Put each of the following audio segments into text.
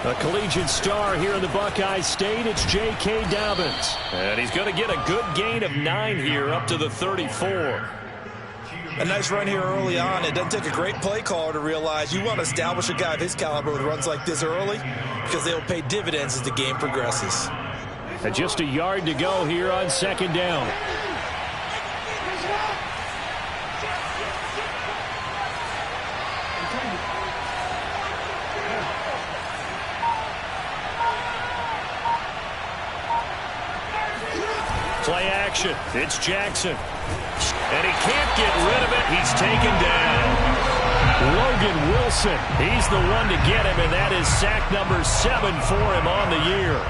A collegiate star here in the Buckeye State, it's J.K. Dobbins. And he's going to get a good gain of 9 here up to the 34. A nice run here early on. It doesn't take a great play caller to realize you want to establish a guy of his caliber with runs like this early because they'll pay dividends as the game progresses. And just a yard to go here on second down. Play action. It's Jackson. And he can't get rid of it. He's taken down. Logan Wilson. He's the one to get him, and that is sack number 7 for him on the year.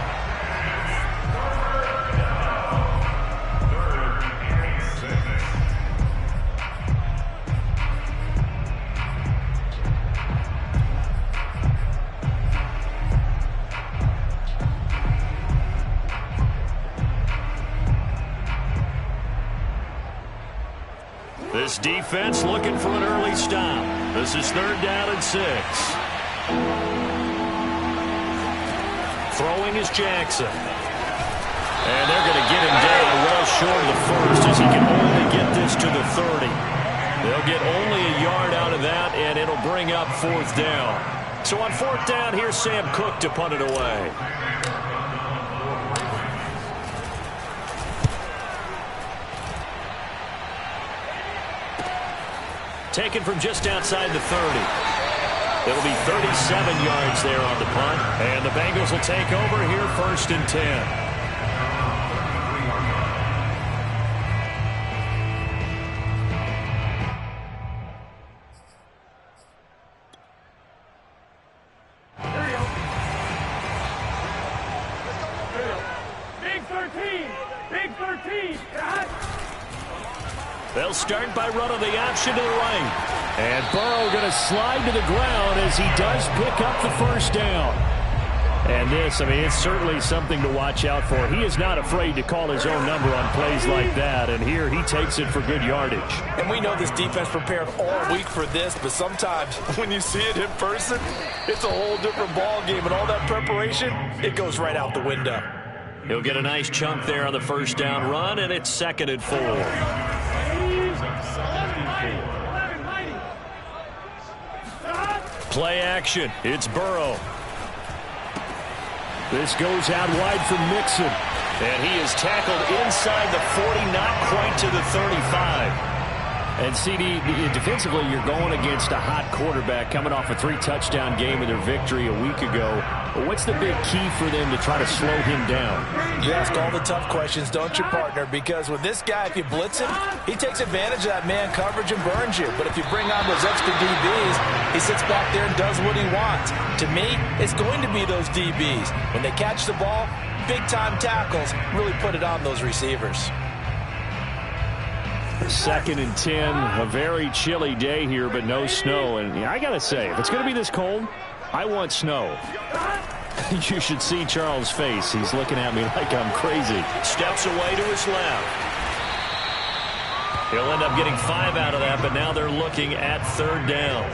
This defense looking for an early stop. This is 3rd down and 6. Throwing is Jackson. And they're going to get him down well short of the first as he can only get this to the 30. They'll get only a yard out of that, and it'll bring up 4th down. So on 4th down, here's Sam Cook to punt it away. Taken from just outside the 30. It'll be 37 yards there on the punt. And the Bengals will take over here 1st and 10. They'll start by running the option to the right. And Burrow going to slide to the ground as he does pick up the 1st down. And this, I mean, it's certainly something to watch out for. He is not afraid to call his own number on plays like that. And here he takes it for good yardage. And we know this defense prepared all week for this, but sometimes when you see it in person, it's a whole different ball game. And all that preparation, it goes right out the window. He'll get a nice chunk there on the 1st down run, and it's 2nd and 4. Play action. It's Burrow. This goes out wide from Mixon. And he is tackled inside the 40, not quite to the 35. And CD, defensively, you're going against a hot quarterback coming off a 3-touchdown game in their victory a week ago. But what's the big key for them to try to slow him down? You ask all the tough questions, don't you, partner? Because with this guy, if you blitz him, he takes advantage of that man coverage and burns you. But if you bring on those extra DBs, he sits back there and does what he wants. To me, it's going to be those DBs. When they catch the ball, big-time tackles really put it on those receivers. 2nd and 10, a very chilly day here, but no snow. And I got to say, if it's going to be this cold, I want snow. You should see Charles' face. He's looking at me like I'm crazy. Steps away to his left. He'll end up getting 5 out of that, but now they're looking at 3rd down.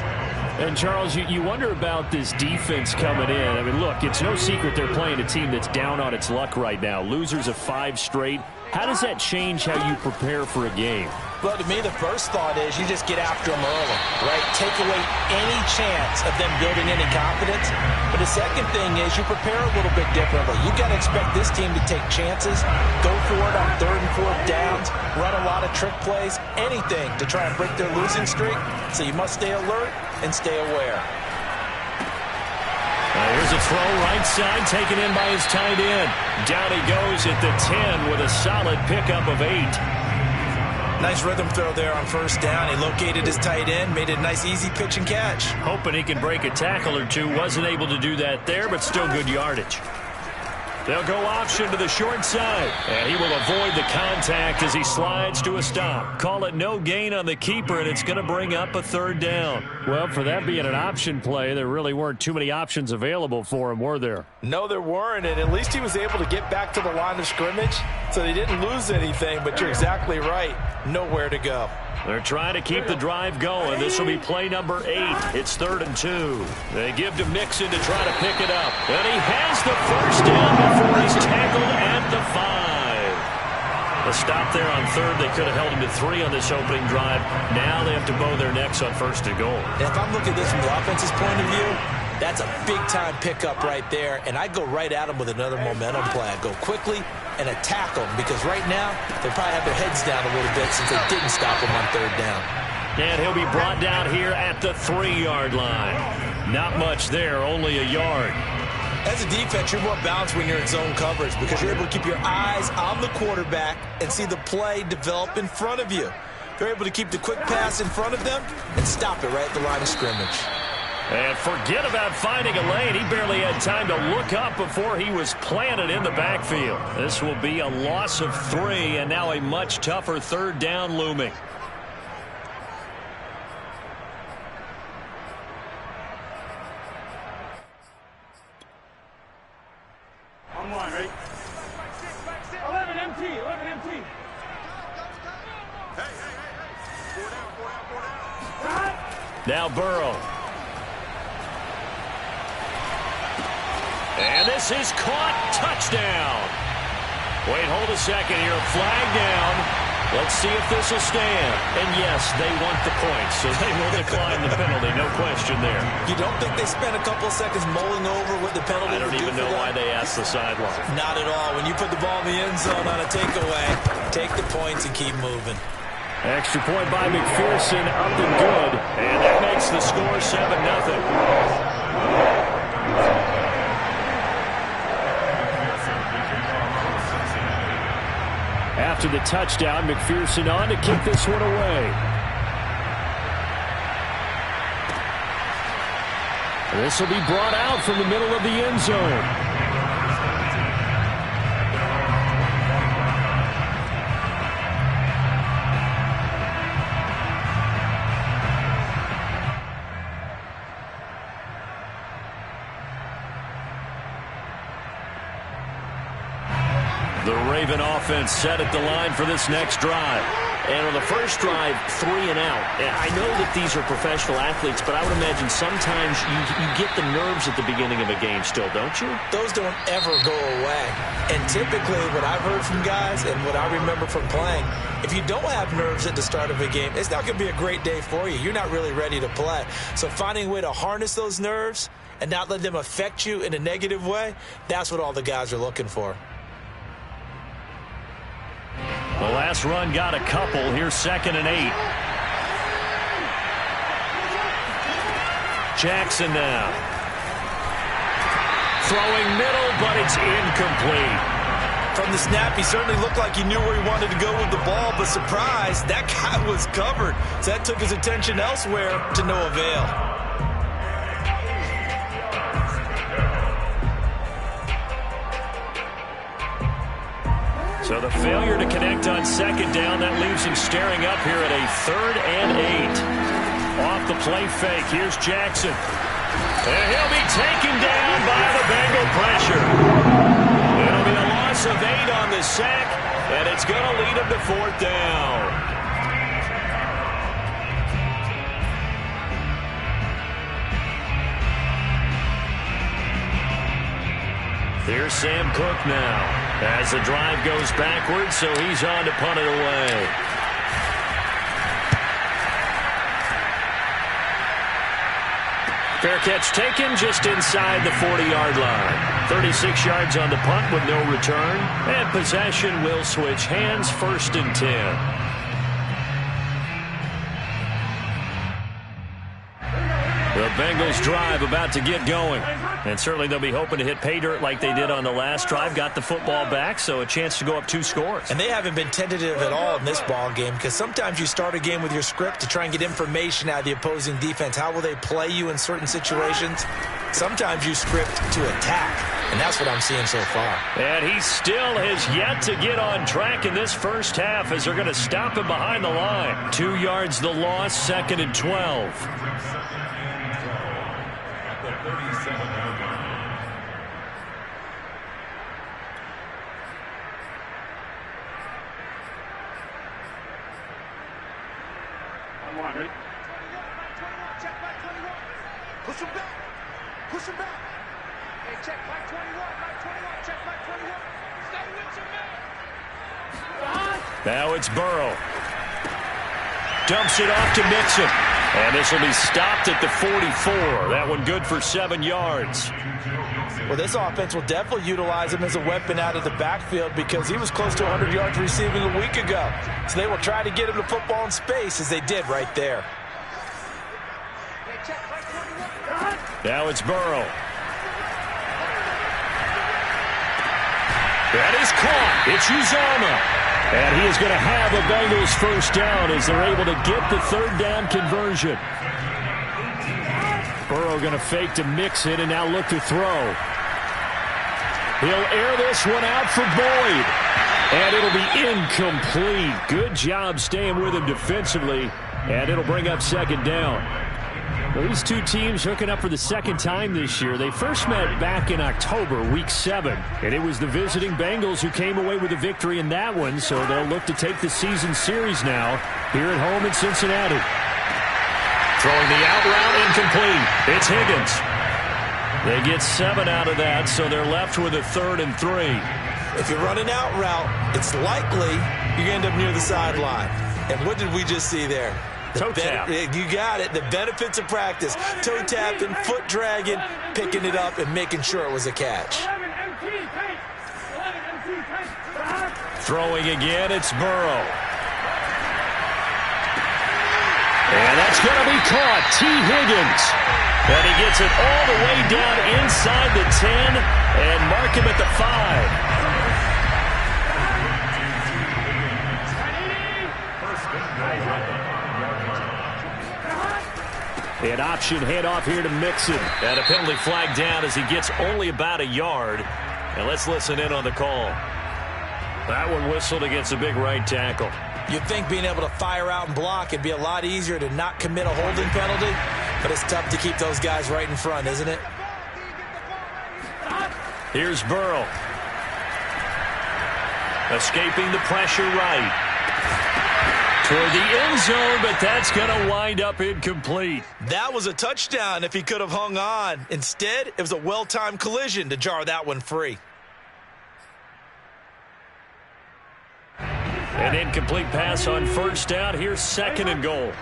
And, Charles, you wonder about this defense coming in. I mean, look, it's no secret they're playing a team that's down on its luck right now. Losers of 5 straight. How does that change how you prepare for a game? Well, to me, the first thought is you just get after them early, right? Take away any chance of them building any confidence. But the second thing is you prepare a little bit differently. You got to expect this team to take chances, go for it on 3rd and 4th downs, run a lot of trick plays, anything to try and break their losing streak. So you must stay alert and stay aware. Here's a throw right side taken in by his tight end. Down he goes at the 10 with a solid pickup of 8. Nice rhythm throw there on 1st down. He located his tight end, made it a nice easy pitch and catch. Hoping he can break a tackle or two. Wasn't able to do that there, but still good yardage. They'll go option to the short side. And he will avoid the contact as he slides to a stop. Call it no gain on the keeper, and it's going to bring up a 3rd down. Well, for that being an option play, there really weren't too many options available for him, were there? No, there weren't, and at least he was able to get back to the line of scrimmage, so they didn't lose anything, but you're exactly right. Nowhere to go. They're trying to keep the drive going. This will be play number 8. It's 3rd and 2. They give to Mixon to try to pick it up. And he has the first down before he's tackled at the 5. A stop there on 3rd. They could have held him to 3 on this opening drive. Now they have to bow their necks on 1st and goal. And if I'm looking at this from the offense's point of view, that's a big-time pickup right there, and I go right at him with another momentum play. I go quickly and attack them, because right now they probably have their heads down a little bit since they didn't stop him on 3rd down. And he'll be brought down here at the 3-yard line. Not much there, only a yard. As a defense, you're more balanced when you're in zone coverage because you're able to keep your eyes on the quarterback and see the play develop in front of you. They're able to keep the quick pass in front of them and stop it right at the line of scrimmage. And forget about finding a lane. He barely had time to look up before he was planted in the backfield. This will be a loss of 3, and now a much tougher 3rd down looming. On line, right? 11 MT, 11 MT. Hey. 4 down. Now Burrow. And this is caught. Touchdown. Wait, hold a second here. Flag down. Let's see if this will stand. And yes, they want the points, so they will decline the penalty. No question there. You don't think they spent a couple of seconds mulling over what the penalty I don't even know why they asked the sideline. Not at all. When you put the ball in the end zone on a takeaway, take the points and keep moving. Extra point by McPherson, up and good. And that makes the score 7-0. After the touchdown, McPherson on to kick this one away. This will be brought out from the middle of the end zone. The Raven offense set at the line for this next drive. And on the first drive, 3 and out. And I know that these are professional athletes, but I would imagine sometimes you get the nerves at the beginning of a game still, don't you? Those don't ever go away. And typically what I've heard from guys and what I remember from playing, if you don't have nerves at the start of a game, it's not going to be a great day for you. You're not really ready to play. So finding a way to harness those nerves and not let them affect you in a negative way, that's what all the guys are looking for. The last run got a couple. Here's 2nd and 8. Jackson now. Throwing middle, but it's incomplete. From the snap, he certainly looked like he knew where he wanted to go with the ball, but surprise, that guy was covered. So that took his attention elsewhere to no avail. So the failure to connect on 2nd down, that leaves him staring up here at a 3rd and 8. Off the play fake, here's Jackson. And he'll be taken down by the Bengal pressure. It'll be a loss of 8 on the sack, and it's going to lead him to 4th down. Here's Sam Cook now as the drive goes backwards, so he's on to punt it away. Fair catch taken just inside the 40-yard line. 36 yards on the punt with no return, and possession will switch hands. 1st and 10. The Bengals drive about to get going. And certainly they'll be hoping to hit pay dirt like they did on the last drive. Got the football back, so a chance to go up 2 scores. And they haven't been tentative at all in this ball game because sometimes you start a game with your script to try and get information out of the opposing defense. How will they play you in certain situations? Sometimes you script to attack, and that's what I'm seeing so far. And he still has yet to get on track in this first half as they're going to stop him behind the line. 2 yards the loss, 2nd and 12. line, ready? Check back 21. Push him back. Push him back. Hey, check back 21. Back 21. Check back 21. Stay with your man. Now it's Burrow. Dumps it off to Mixon. And this will be stopped at the 44. That one good for 7 yards. Well, this offense will definitely utilize him as a weapon out of the backfield because he was close to 100 yards receiving a week ago. So they will try to get him the football in space as they did right there. Now it's Burrow. That is caught. It's Uzomah. And he is going to have a Bengals first down as they're able to get the third down conversion. Burrow going to fake to Mixon and now look to throw. He'll air this one out for Boyd. And it'll be incomplete. Good job staying with him defensively. And it'll bring up second down. Well, these two teams hooking up for the second time this year. They first met back in October, Week 7. And it was the visiting Bengals who came away with a victory in that one. So they'll look to take the season series now here at home in Cincinnati. Throwing the out route incomplete. It's Higgins. They get 7 out of that, so they're left with a 3rd and 3. If you run an out route, it's likely you end up near the sideline. And what did we just see there? Toe tap. You got it. The benefits of practice. Toe tapping, foot dragging, picking it up, and making sure it was a catch. Throwing again, it's Burrow. And that's going to be caught. T. Higgins. And he gets it all the way down inside the 10 and mark him at the 5. An option handoff here to Mixon. And a penalty flag down as he gets only about a yard. And let's listen in on the call. That one whistled against a big right tackle. You'd think being able to fire out and block it'd be a lot easier to not commit a holding penalty, but it's tough to keep those guys right in front, isn't it? Here's Burrow. Escaping the pressure right. Toward the end zone, but that's going to wind up incomplete. That was a touchdown if he could have hung on. Instead, it was a well-timed collision to jar that one free. An incomplete pass on first down. Here's 2nd and goal.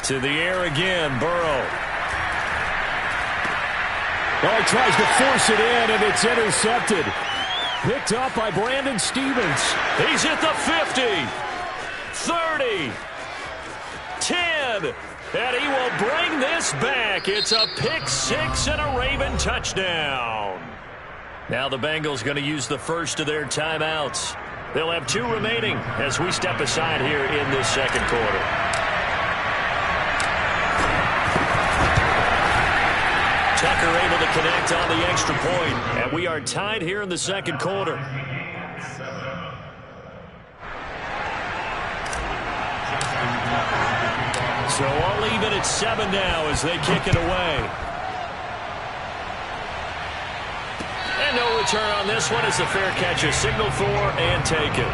To the air again, Burrow. Well, he tries to force it in, and it's intercepted. Picked up by Brandon Stevens. He's at the 50, 30, 10, and he will bring this back. It's a pick 6 and a Raven touchdown. Now the Bengals going to use the first of their timeouts. They'll have 2 remaining as we step aside here in this second quarter. Tucker able to connect on the extra point, and we are tied here in the second quarter. So all even at 7 now as they kick it away. And no return on this one as the fair catch is signaled for and taken.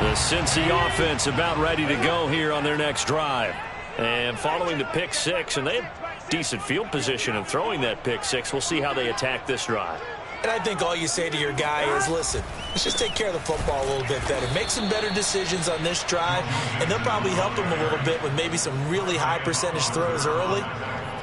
The Cincy offense about ready to go here on their next drive. And following the pick 6, and they have decent field position of throwing that pick 6. We'll see how they attack this drive. And I think all you say to your guy is, listen, let's just take care of the football a little bit better. Make some better decisions on this drive, and they'll probably help him a little bit with maybe some really high percentage throws early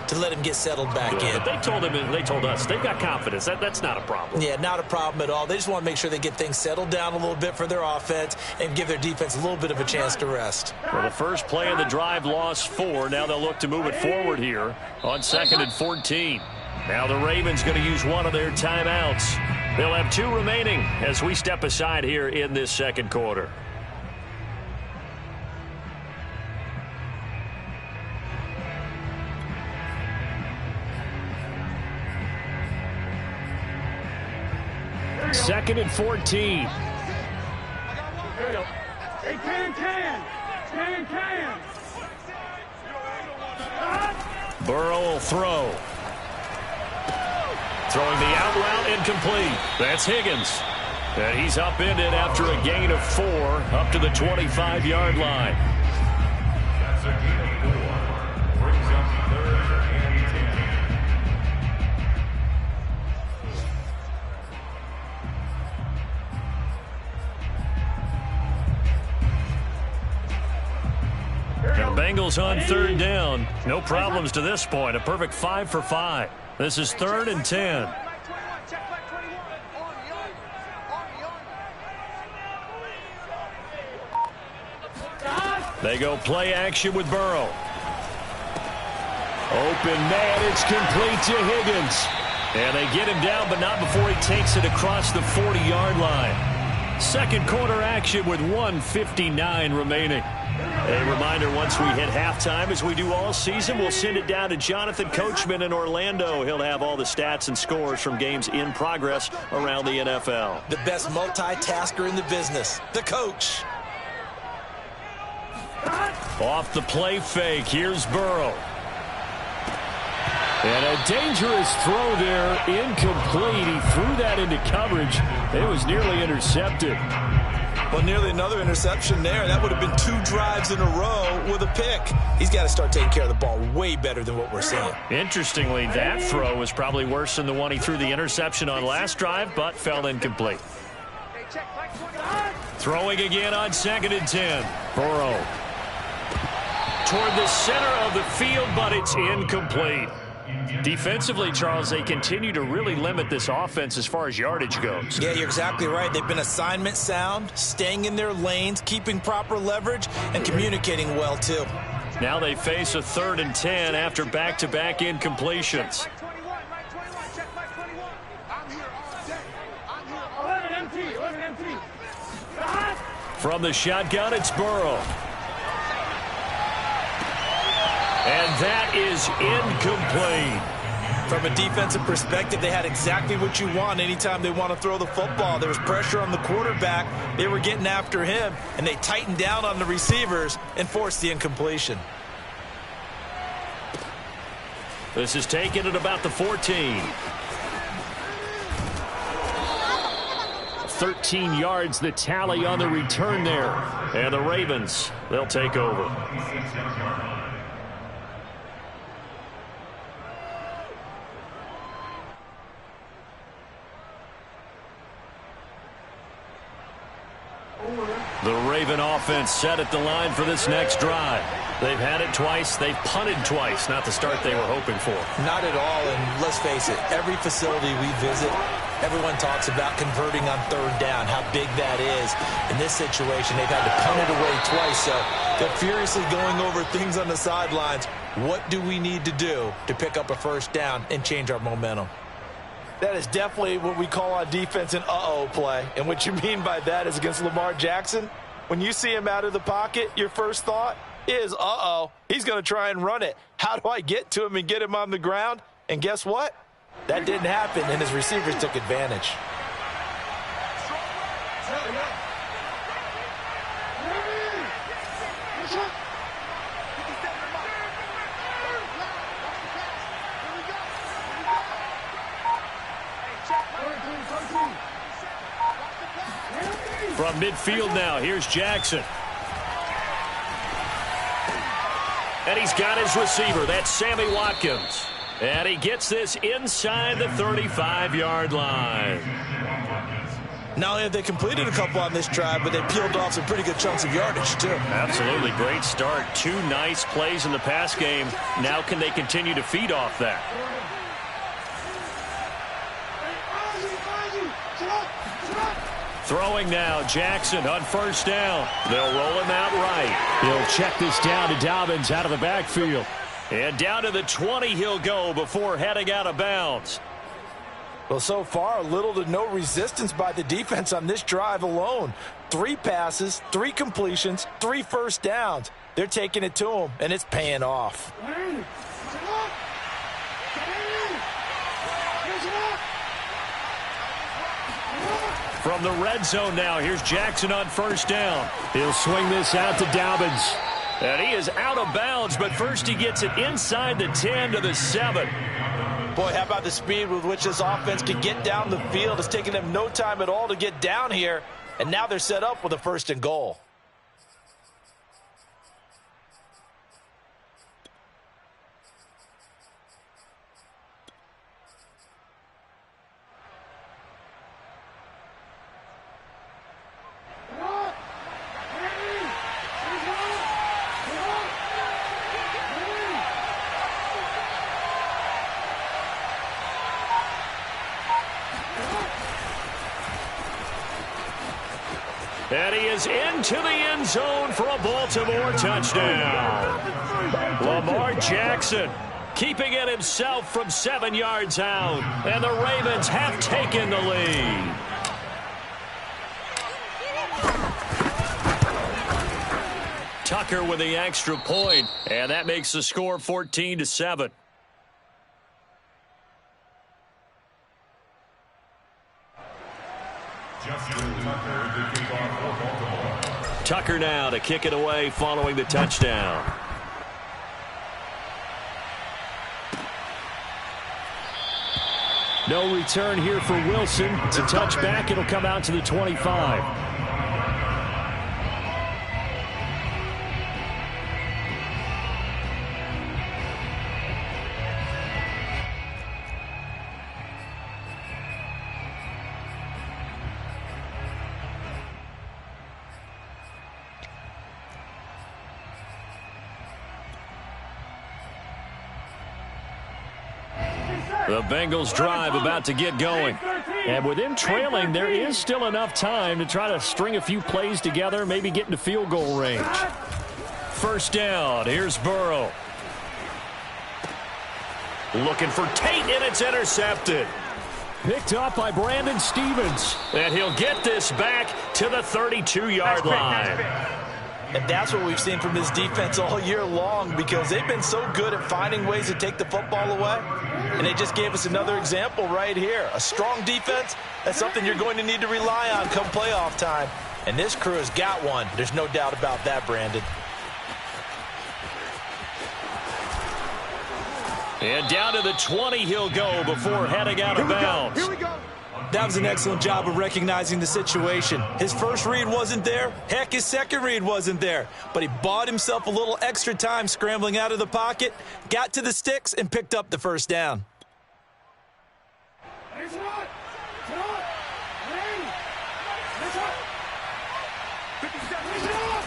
to let him get settled back in. But they told him, and they told us, they've got confidence. That's not a problem. Yeah, not a problem at all. They just want to make sure they get things settled down a little bit for their offense and give their defense a little bit of a chance to rest. Well, the first play of the drive lost 4. Now they'll look to move it forward here on 2nd and 14. Now the Ravens going to use one of their timeouts. They'll have 2 remaining as we step aside here in this second quarter. Second and 14. Can. Burrow will throw. Throwing the out route, incomplete. That's Higgins. And he's upended after a gain of 4 up to the 25-yard line. That's a gain of 4. Brings up 3rd and 10. Now Bengals on 3rd down. No problems to this point. A perfect 5 for 5. This is 3rd and 10. They go play action with Burrow. Open man, it's complete to Higgins. And they get him down, but not before he takes it across the 40-yard line. Second quarter action with 1:59 remaining. A reminder, once we hit halftime, as we do all season, we'll send it down to Jonathan Coachman in Orlando. He'll have all the stats and scores from games in progress around the NFL. The best multitasker in the business, the coach. Off the play fake, here's Burrow. And a dangerous throw there, incomplete. He threw that into coverage. It was nearly intercepted. Well, nearly another interception there. That would have been 2 drives in a row with a pick. He's got to start taking care of the ball way better than what we're seeing. Interestingly, that throw was probably worse than the one he threw the interception on last drive, but fell incomplete. Throwing again on 2nd and 10. Burrow. Toward the center of the field, but it's incomplete. Defensively, Charles, they continue to really limit this offense as far as yardage goes. Yeah, you're exactly right. They've been assignment sound, staying in their lanes, keeping proper leverage, and communicating well, too. Now they face a 3rd and 10 after back-to-back incompletions. From the shotgun, it's Burrow. And that is incomplete. From a defensive perspective, they had exactly what you want anytime they want to throw the football. There was pressure on the quarterback. They were getting after him, and they tightened down on the receivers and forced the incompletion. This is taken at about the 14. 13 yards the tally on the return there. And the Ravens, they'll take over. The Raven offense set at the line for this next drive. They've had it twice. They've punted twice. Not the start they were hoping for. Not at all, and let's face it, every facility we visit, everyone talks about converting on 3rd down, how big that is. In this situation, they've had to punt it away twice, so they're furiously going over things on the sidelines. What do we need to do to pick up a 1st down and change our momentum? That is definitely what we call on defense an uh-oh play. And what you mean by that is against Lamar Jackson, when you see him out of the pocket, your first thought is, uh-oh, he's going to try and run it. How do I get to him and get him on the ground? And guess what? That didn't happen, and his receivers took advantage. From midfield now, here's Jackson. And he's got his receiver. That's Sammy Watkins. And he gets this inside the 35-yard line. Not only have they completed a couple on this drive, but they peeled off some pretty good chunks of yardage, too. Absolutely great start. 2 nice plays in the pass game. Now can they continue to feed off that? Throwing now, Jackson on 1st down. They'll roll him out right. He'll check this down to Dobbins out of the backfield. And down to the 20 he'll go before heading out of bounds. Well, so far, little to no resistance by the defense on this drive alone. 3 passes, 3 completions, 3 1st downs. They're taking it to him, and it's paying off. From the red zone now, here's Jackson on first down. He'll swing this out to Dobbins. And he is out of bounds, but first he gets it inside the 10 to the 7. Boy, how about the speed with which this offense can get down the field? It's taking them no time at all to get down here, and now they're set up with a 1st and goal. And he is into the end zone for a Baltimore touchdown. Lamar Jackson keeping it himself from 7 yards out. And the Ravens have taken the lead. Tucker with the extra point, and that makes the score 14-7. Tucker now to kick it away following the touchdown. No return here for Wilson. It's a touchback. It'll come out to the 25. The Bengals drive about to get going. And with them trailing, there is still enough time to try to string a few plays together, maybe get into field goal range. First down, here's Burrow. Looking for Tate, and it's intercepted. Picked up by Brandon Stevens. And he'll get this back to the 32-yard line. And that's what we've seen from this defense all year long, because they've been so good at finding ways to take the football away. And they just gave us another example right here. A strong defense, that's something you're going to need to rely on come playoff time. And this crew has got one. There's no doubt about that, Brandon. And down to the 20 he'll go before heading out of bounds. Here we go. That was an excellent job of recognizing the situation. His first read wasn't there. Heck, his second read wasn't there. But he bought himself a little extra time scrambling out of the pocket, got to the sticks, and picked up the first down.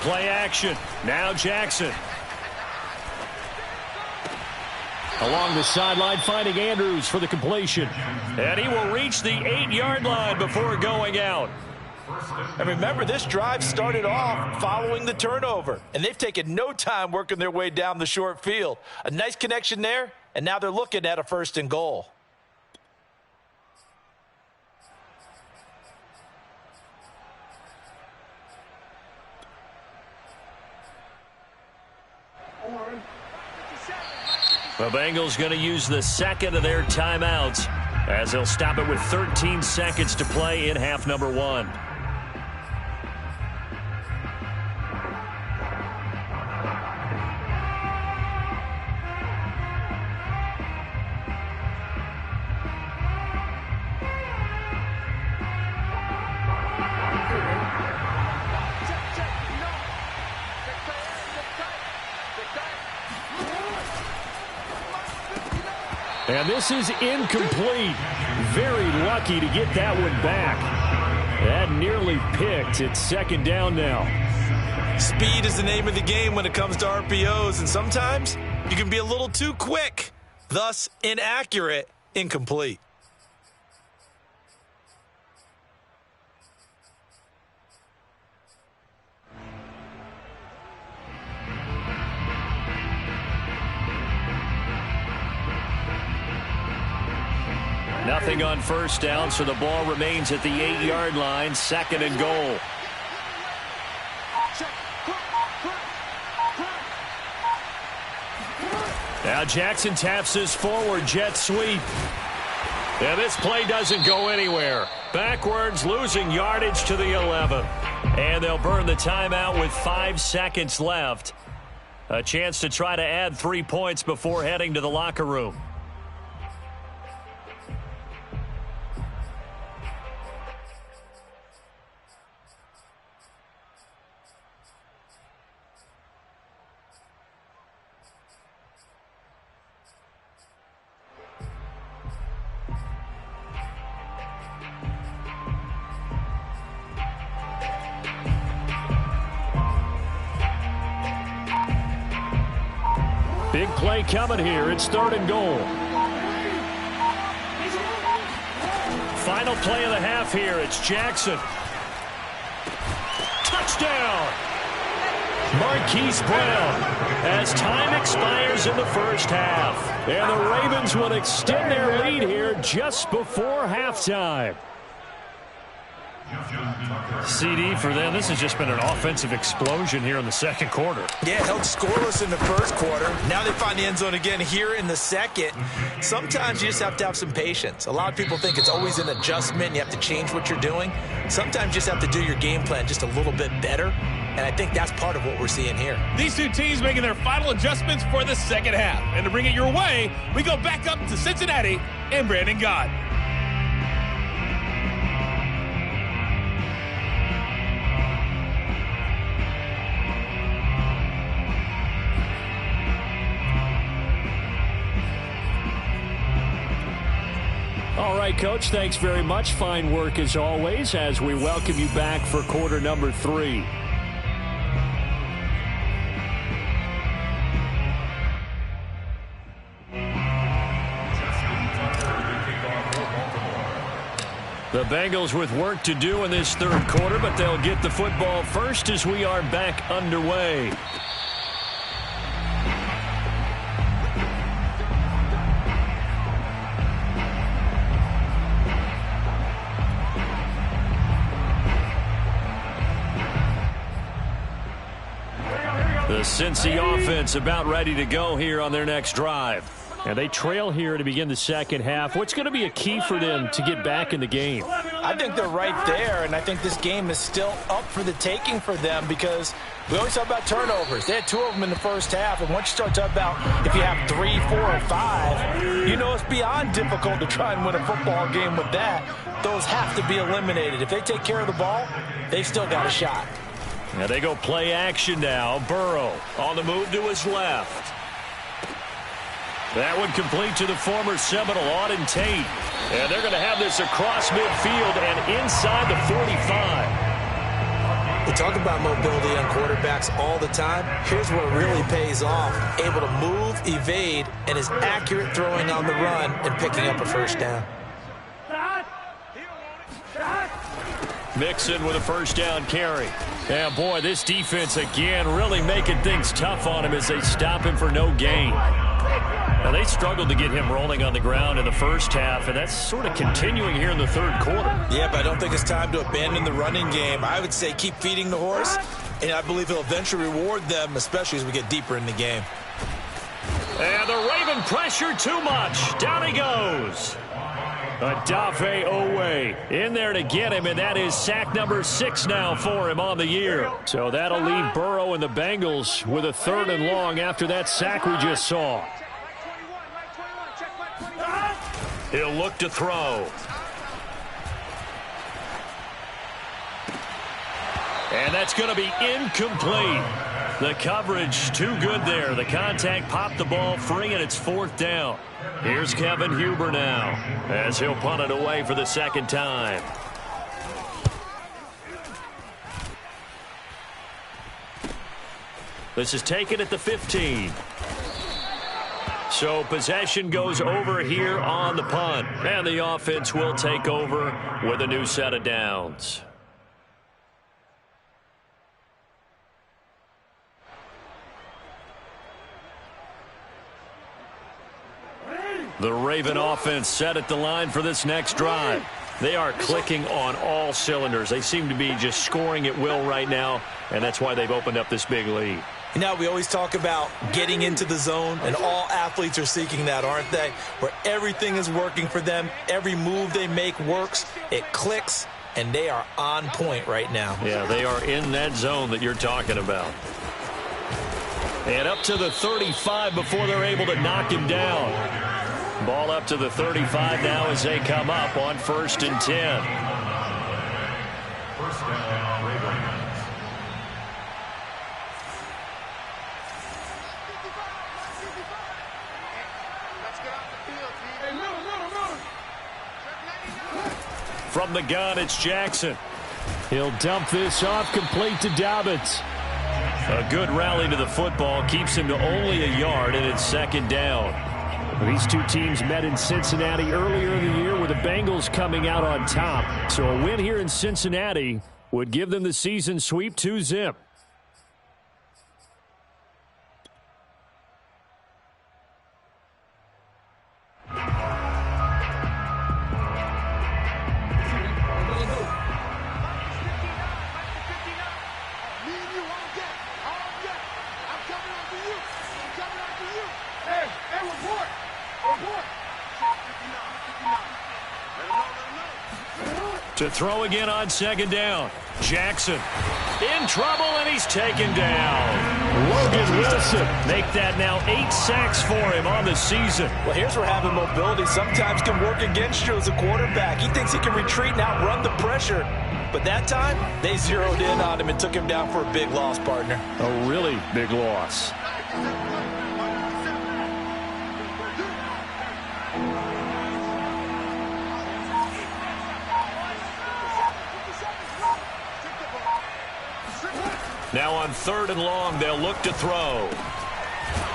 Play action. Now Jackson. Along the sideline, finding Andrews for the completion. And he will reach the 8-yard line before going out. And remember, this drive started off following the turnover. And they've taken no time working their way down the short field. A nice connection there, and now they're looking at a 1st and goal. The Bengals going to use the second of their timeouts as they'll stop it with 13 seconds to play in half number 1. And this is incomplete. Very lucky to get that one back. That nearly picked. It's 2nd down now. Speed is the name of the game when it comes to RPOs, and sometimes you can be a little too quick, thus inaccurate, incomplete. Nothing on first down, so the ball remains at the 8-yard line, 2nd and goal. Now Jackson taps this forward jet sweep. And this play doesn't go anywhere. Backwards, losing yardage to the 11. And they'll burn the timeout with 5 seconds left. A chance to try to add 3 points before heading to the locker room. Big play coming here. It's 3rd and goal. Final play of the half here. It's Jackson. Touchdown! Marquise Brown as time expires in the first half. And the Ravens will extend their lead here just before halftime. CD for them. This has just been an offensive explosion here in the second quarter. Yeah, held scoreless in the first quarter. Now they find the end zone again here in the second. Sometimes you just have to have some patience. A lot of people think it's always an adjustment. You have to change what you're doing. Sometimes you just have to do your game plan just a little bit better. And I think that's part of what we're seeing here. These two teams making their final adjustments for the second half. And to bring it your way, we go back up to Cincinnati and Brandon Gott. All right, Coach, thanks very much. Fine work as always as we welcome you back for quarter number 3. The Bengals with work to do in this third quarter, but they'll get the football first as we are back underway. The Cincy offense about ready to go here on their next drive. And they trail here to begin the second half. What's going to be a key for them to get back in the game? I think they're right there, and I think this game is still up for the taking for them because we always talk about turnovers. They had 2 of them in the first half, and once you start talking about if you have 3, 4, or 5, you know it's beyond difficult to try and win a football game with that. Those have to be eliminated. If they take care of the ball, they've still got a shot. Now they go play action now. Burrow on the move to his left. That one complete to the former Seminole, Auden Tate. And they're going to have this across midfield and inside the 45. We talk about mobility on quarterbacks all the time. Here's where it really pays off. Able to move, evade, and is accurate throwing on the run and picking up a first down. Mixon with a first down carry. And boy, this defense again really making things tough on him as they stop him for no gain. Now, they struggled to get him rolling on the ground in the first half, and that's sort of continuing here in the third quarter. Yeah, but I don't think it's time to abandon the running game. I would say keep feeding the horse, and I believe he'll eventually reward them, especially as we get deeper in the game. And the Raven pressure too much. Down he goes. Odafe Owe in there to get him, and that is sack number 6 now for him on the year. So that'll leave Burrow and the Bengals with a 3rd and long after that sack we just saw. He'll look to throw. And that's going to be incomplete. The coverage too good there. The contact popped the ball free, and it's 4th down. Here's Kevin Huber now as he'll punt it away for the second time. This is taken at the 15. So possession goes over here on the punt, and the offense will take over with a new set of downs. The Raven offense set at the line for this next drive. They are clicking on all cylinders. They seem to be just scoring at will right now, and that's why they've opened up this big lead. You know, we always talk about getting into the zone, and all athletes are seeking that, aren't they? Where everything is working for them, every move they make works, it clicks, and they are on point right now. Yeah, they are in that zone that you're talking about. And up to the 35 before they're able to knock him down. Ball up to the 35 now as they come up on 1st and 10. First down, Ravens. From the gun, it's Jackson. He'll dump this off, complete to Dobbins. A good rally to the football keeps him to only a yard, and it's 2nd down. These two teams met in Cincinnati earlier in the year with the Bengals coming out on top. So a win here in Cincinnati would give them the season sweep 2-zip. To throw again on 2nd down. Jackson in trouble, and he's taken down. Logan Wilson make that now 8 sacks for him on the season. Well, here's where having mobility sometimes can work against you as a quarterback. He thinks he can retreat and outrun the pressure. But that time, they zeroed in on him and took him down for a big loss, partner. A really big loss. Now on 3rd and long, they'll look to throw.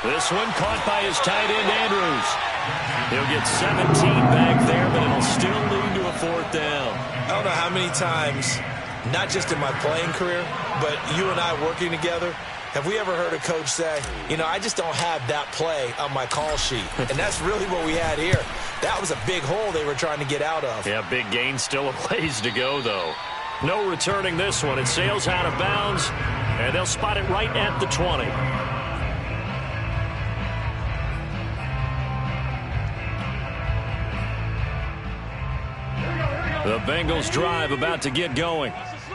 This one caught by his tight end, Andrews. He'll get 17 back there, but it'll still lead to a 4th down. I don't know how many times, not just in my playing career, but you and I working together, have we ever heard a coach say, you know, I just don't have that play on my call sheet. And that's really what we had here. That was a big hole they were trying to get out of. Yeah, big gain, still a ways to go, though. No returning this one. It sails out of bounds, and they'll spot it right at the 20. The Bengals drive about to get going.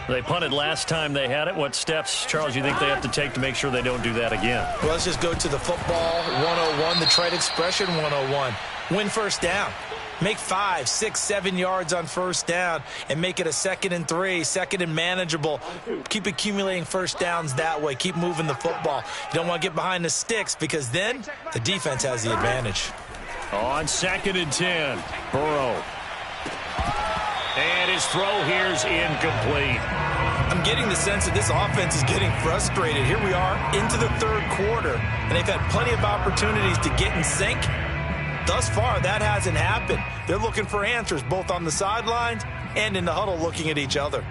They punted last time they had it. What steps, Charles, you think they have to take to make sure they don't do that again? Well, let's just go to the football 101, the trade expression 101. Win 1st down. Make 5, 6, 7 yards on 1st down and make it a 2nd and 3, 2nd and manageable. Keep accumulating 1st downs that way. Keep moving the football. You don't want to get behind the sticks because then the defense has the advantage. On 2nd and 10, Burrow. And his throw here's incomplete. I'm getting the sense that this offense is getting frustrated. Here we are into the 3rd quarter, and they've had plenty of opportunities to get in sync. Thus far, that hasn't happened. They're looking for answers both on the sidelines and in the huddle looking at each other.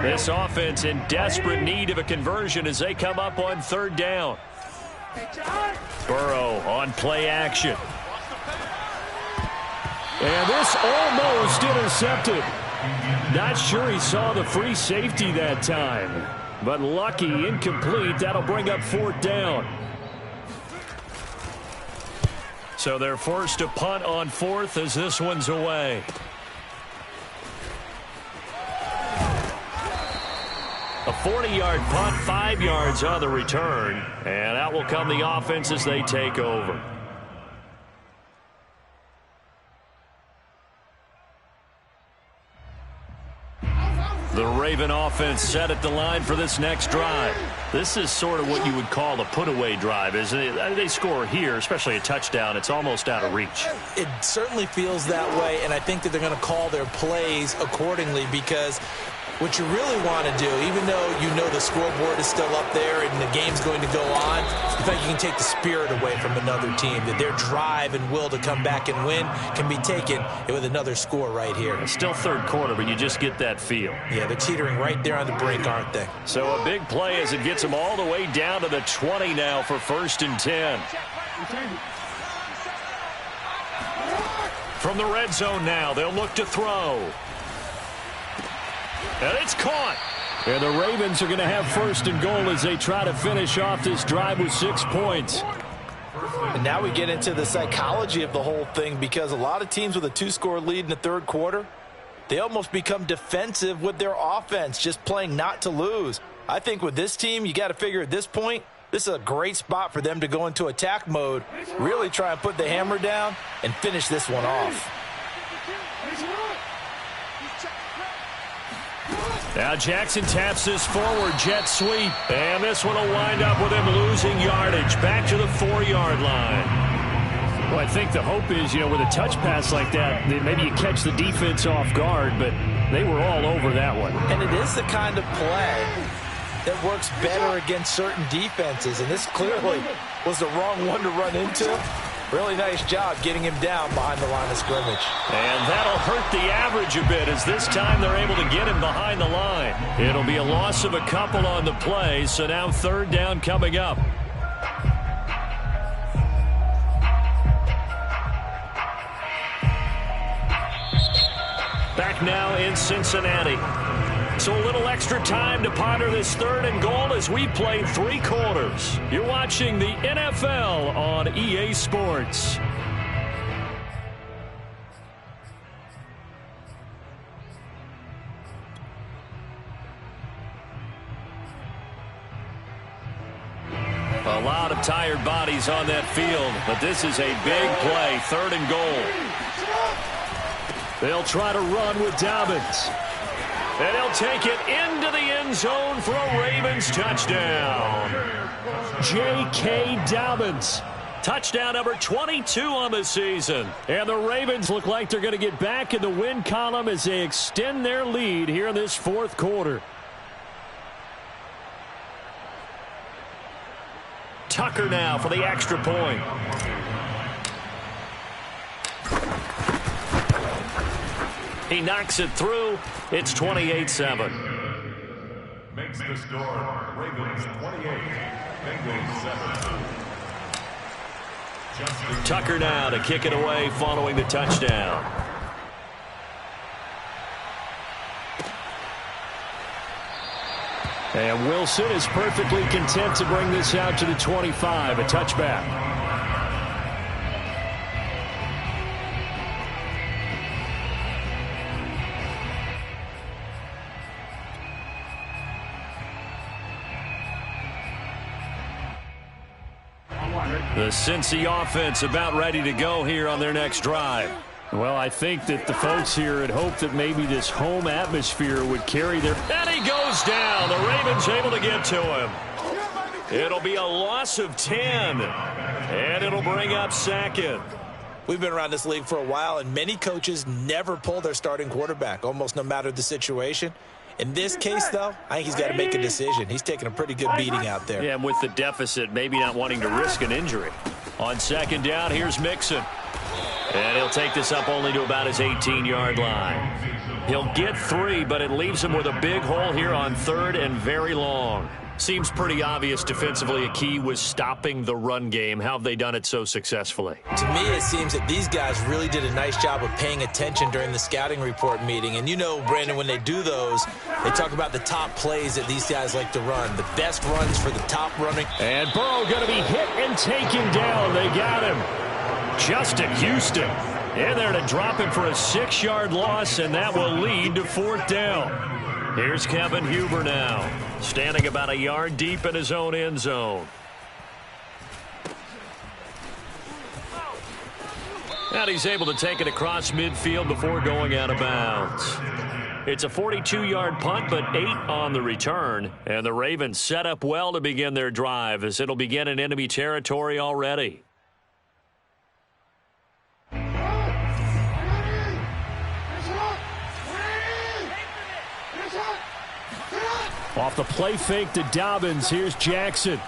This offense in desperate need of a conversion as they come up on 3rd down. Burrow on play action. And this almost intercepted. Not sure he saw the free safety that time. But lucky, incomplete. That'll bring up 4th down. So they're forced to punt on 4th as this one's away. A 40-yard punt, 5 yards on the return. And out will come the offense as they take over. The Raven offense set at the line for this next drive. This is sort of what you would call a put-away drive, isn't it? They score here, especially a touchdown. It's almost out of reach. It certainly feels that way, and I think that they're going to call their plays accordingly because what you really want to do, even though you know the scoreboard is still up there and the game's going to go on, in fact, you can take the spirit away from another team, that their drive and will to come back and win can be taken with another score right here. It's still 3rd quarter, but you just get that feel. Yeah, they're teetering right there on the brink, aren't they? So a big play as it gets them all the way down to the 20 now for 1st and 10. From the red zone now, they'll look to throw. And it's caught. And the Ravens are going to have first and goal as they try to finish off this drive with 6 points. And now we get into the psychology of the whole thing, because a lot of teams with a 2-score lead in the third quarter, they almost become defensive with their offense, just playing not to lose. I think with this team, you got to figure at this point, this is a great spot for them to go into attack mode, really try and put the hammer down and finish this one off. Now Jackson taps this forward jet sweep, and this one will wind up with him losing yardage back to the 4-yard line. Well, I think the hope is, with a touch pass like that maybe you catch the defense off guard, but they were all over that one. And it is the kind of play that works better against certain defenses, and this clearly was the wrong one to run into. Really nice job getting him down behind the line of scrimmage. And that'll hurt the average a bit, as this time they're able to get him behind the line. It'll be a loss of a couple on the play, so now third down coming up. Back now in Cincinnati. So a little extra time to ponder this third and goal as we played 3 quarters. You're watching the NFL on EA Sports. A lot of tired bodies on that field, but this is a big play, third and goal. They'll try to run with Dobbins. And he'll take it into the end zone for a Ravens touchdown. J.K. Dobbins. Touchdown number 22 on the season. And the Ravens look like they're going to get back in the win column as they extend their lead here in this fourth quarter. Tucker now for the extra point. He knocks it through. It's 28-7. Makes the score Ravens 28, Bengals 7. Tucker now to kick it away following the touchdown. And Wilson is perfectly content to bring this out to the 25, a touchback. The Cincy offense about ready to go here on their next drive. Well, I think that the folks here had hoped that maybe this home atmosphere would carry their... And he goes down. The Ravens able to get to him. It'll be a loss of 10. And it'll bring up second. We've been around this league for a while, and many coaches never pull their starting quarterback, almost no matter the situation. In this case, though, I think he's got to make a decision. He's taking a pretty good beating out there. Yeah, and with the deficit, maybe not wanting to risk an injury. On second down, here's Mixon. And he'll take this up only to about his 18-yard line. He'll get 3, but it leaves him with a big hole here on third and very long. Seems pretty obvious defensively a key was stopping the run game. How have they done it so successfully? To me, it seems that these guys really did a nice job of paying attention during the scouting report meeting. And you know, Brandon, when they do those, they talk about the top plays that these guys like to run. The best runs for the top running. And Burrow going to be hit and taken down. They got him. Justin Houston in there to drop him for a 6-yard loss, and that will lead to fourth down. Here's Kevin Huber now, standing about a yard deep in his own end zone. And he's able to take it across midfield before going out of bounds. It's a 42-yard punt, but 8 on the return. And the Ravens set up well to begin their drive, as it'll begin in enemy territory already. Off the play fake to Dobbins. Here's Jackson.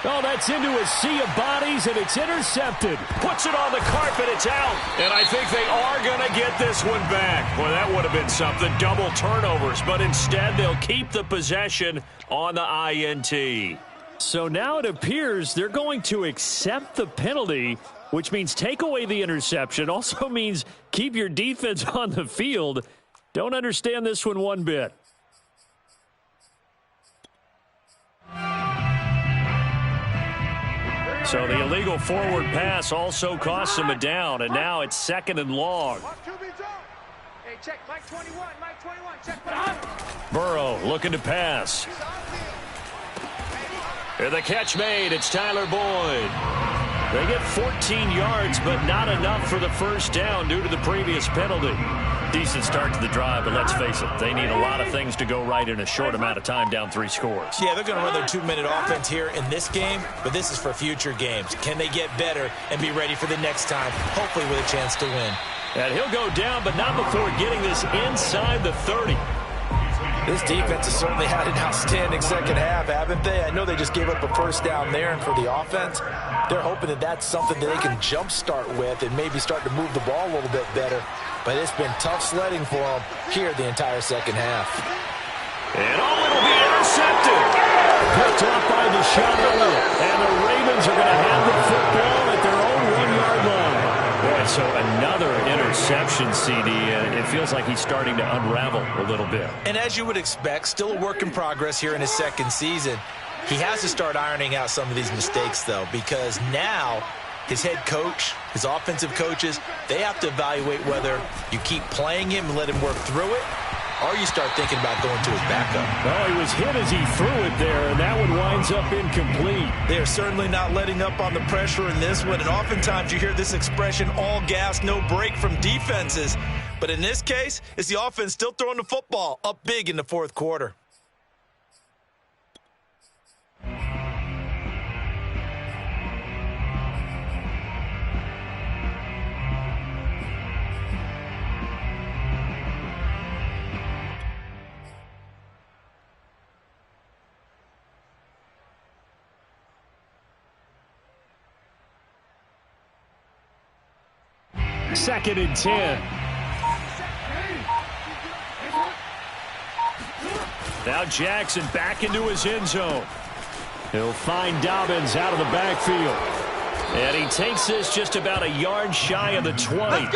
Oh, that's into a sea of bodies, and it's intercepted. Puts it on the carpet. It's out. And I think they are going to get this one back. Well, that would have been something. Double turnovers. But instead, they'll keep the possession on the INT. So now it appears they're going to accept the penalty, which means take away the interception. Also means keep your defense on the field. Don't understand this one bit. So the illegal forward pass also costs him a down, and now it's 2nd and long. Hey, check Mike 21, Mike 21, check Mike. Burrow looking to pass. And the catch made. It's Tyler Boyd. They get 14 yards, but not enough for the first down due to the previous penalty. Decent start to the drive, but let's face it, they need a lot of things to go right in a short amount of time, down 3 scores. Yeah, they're going to run their 2-minute offense here in this game, but this is for future games. Can they get better and be ready for the next time, hopefully with a chance to win? And he'll go down, but not before getting this inside the 30. This defense has certainly had an outstanding second half, haven't they? I know they just gave up a first down there, and for the offense, they're hoping that that's something that they can jumpstart with and maybe start to move the ball a little bit better. But it's been tough sledding for them here the entire second half. And it'll be intercepted. Picked off by Deshaun Elliott. And the Ravens are going to have the football at their own 1-yard line. Boy, so another interception, CD. It feels like he's starting to unravel a little bit. And as you would expect, still a work in progress here in his second season. He has to start ironing out some of these mistakes, though, because now his head coach, his offensive coaches, they have to evaluate whether you keep playing him and let him work through it, or you start thinking about going to his backup. Well, he was hit as he threw it there, and that one winds up incomplete. They are certainly not letting up on the pressure in this one, and oftentimes you hear this expression, all gas, no break from defenses. But in this case, it's the offense still throwing the football up big in the fourth quarter. Second and 10. Now Jackson back into his end zone. He'll find Dobbins out of the backfield. And he takes this just about a yard shy of the 20.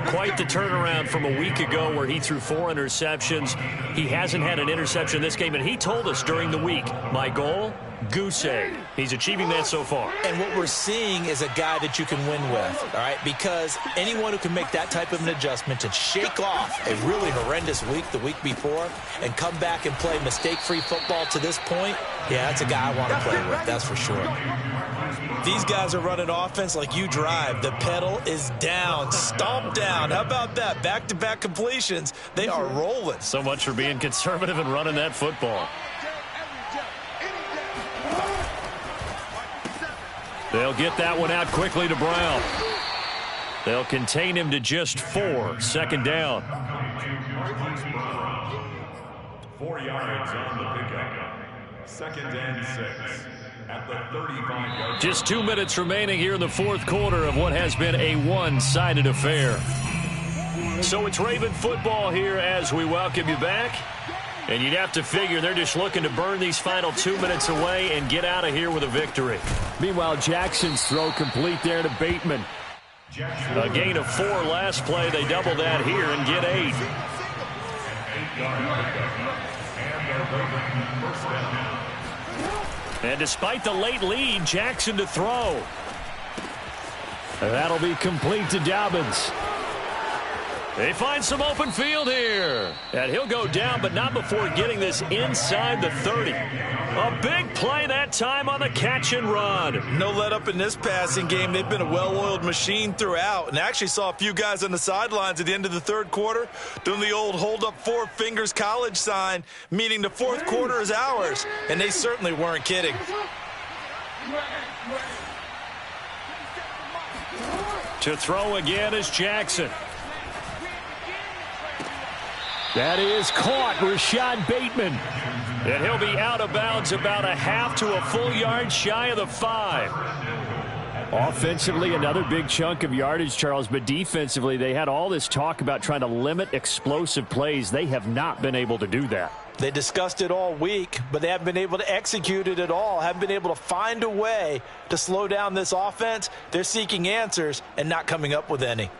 Quite the turnaround from a week ago where he threw 4 interceptions. He hasn't had an interception this game, and he told us during the week, my goal, goose egg. He's achieving that so far. And what we're seeing is a guy that you can win with, all right? Because anyone who can make that type of an adjustment and shake off a really horrendous week the week before and come back and play mistake-free football to this point, yeah, that's a guy I want to play with, that's for sure. These guys are running offense like you drive. The pedal is down, stomp down. How about that? Back-to-back completions. They are rolling. So much for being conservative and running that football. They'll get that one out quickly to Brown. They'll contain him to just 4. Second down. 4 yards on the pickup. 2nd and 6 at the 35-yard. Just 2 minutes remaining here in the fourth quarter of what has been a one-sided affair. So it's Raven football here as we welcome you back. And you'd have to figure they're just looking to burn these final 2 minutes away and get out of here with a victory. Meanwhile, Jackson's throw complete there to Bateman. A gain of 4 last play. They double that here and get 8. And despite the late lead, Jackson to throw. That'll be complete to Dobbins. They find some open field here. And he'll go down, but not before getting this inside the 30. A big play that time on the catch and run. No let up in this passing game. They've been a well-oiled machine throughout. And actually saw a few guys on the sidelines at the end of the third quarter doing the old hold up 4 fingers college sign, meaning the fourth quarter is ours. And they certainly weren't kidding. To throw again is Jackson. That is caught, Rashad Bateman. And he'll be out of bounds about a half to a full yard shy of the 5. Offensively, another big chunk of yardage, Charles, but defensively, they had all this talk about trying to limit explosive plays. They have not been able to do that. They discussed it all week, but they haven't been able to execute it at all, haven't been able to find a way to slow down this offense. They're seeking answers and not coming up with any.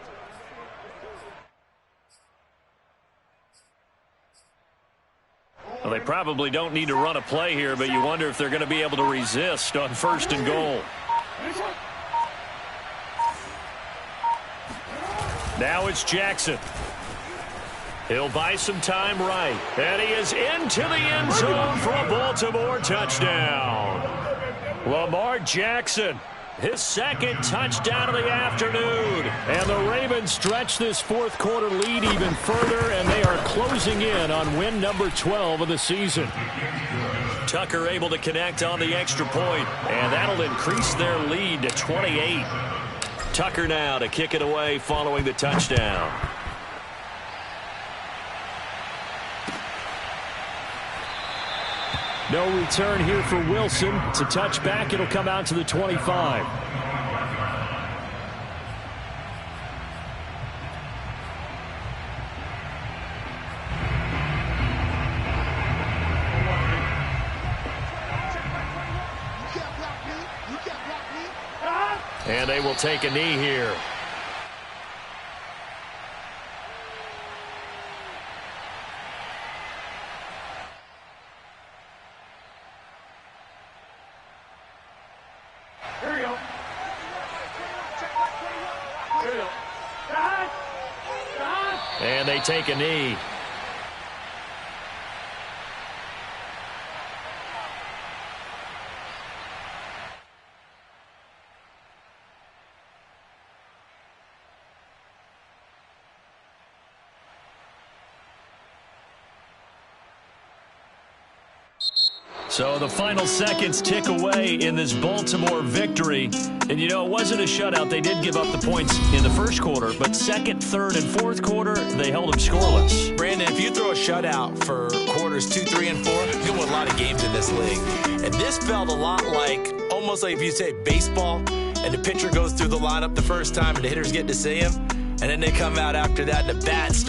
Well, they probably don't need to run a play here, but you wonder if they're going to be able to resist on 1st and goal. Now it's Jackson. He'll buy some time right. And he is into the end zone for a Baltimore touchdown. Lamar Jackson, his 2nd touchdown of the afternoon. And the Ravens stretch this 4th quarter lead even further, and they are closing in on win number 12 of the season. Tucker able to connect on the extra point, and that'll increase their lead to 28. Tucker now to kick it away following the touchdown. No return here for Wilson. It's a touchback. It'll come out to the 25. And they will take a knee here. Here we go. Here we go. And they take a knee. So the final seconds tick away in this Baltimore victory. And, you know, it wasn't a shutout. They did give up the points in the 1st quarter, but 2nd, 3rd, and 4th quarter, they held them scoreless. Brandon, if you throw a shutout for quarters 2, 3, and 4, you can win a lot of games in this league. And this felt a lot like, almost like if you say baseball, and the pitcher goes through the lineup the first time and the hitters get to see him, and then they come out after that and the bat starts.